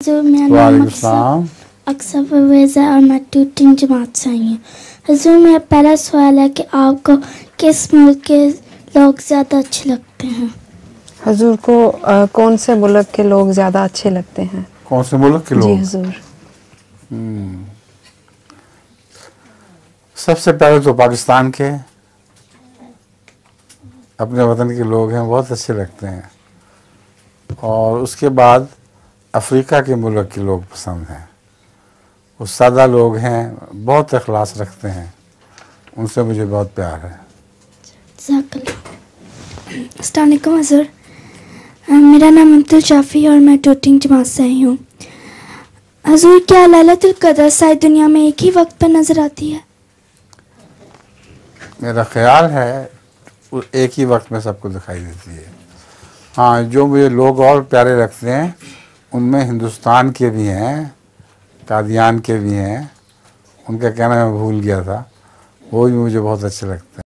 जो मेरा नाम अक्सर परवेज़ है और मैं ट्यूटिंग जमात से आई हूँ। हजूर, मेरा पहला सवाल है कि आपको किस मुल्क के लोग ज़्यादा अच्छे लगते हैं? हजूर को कौन से मुल्क के लोग ज़्यादा अच्छे लगते हैं? कौन से मुल्क के लोग? जी हजूर। सबसे पहले तो पाकिस्तान के अपने वतन के लोग हैं, बहुत अच्छे लगते हैं। और उसके बाद अफ्रीका के मुल्क के लोग पसंद हैं। वो सादा लोग हैं, बहुत इखलास रखते हैं, उनसे मुझे बहुत प्यार है। अस्सलाम वालेकुम हज़ूर, मेरा नाम अब्दुल शाफी और मैं ट्यूटिंग जमात से आई हूँ। हज़ूर, क्या लैलतुल क़द्र सारी दुनिया में एक ही वक्त पर नज़र आती है? मेरा ख्याल है एक ही वक्त में सबको दिखाई देती है। हाँ, जो मुझे लोग और प्यारे लगते हैं उनमें हिंदुस्तान के भी हैं, कादियान के भी हैं, उनका कहना मैं भूल गया था, वो भी मुझे बहुत अच्छे लगते हैं।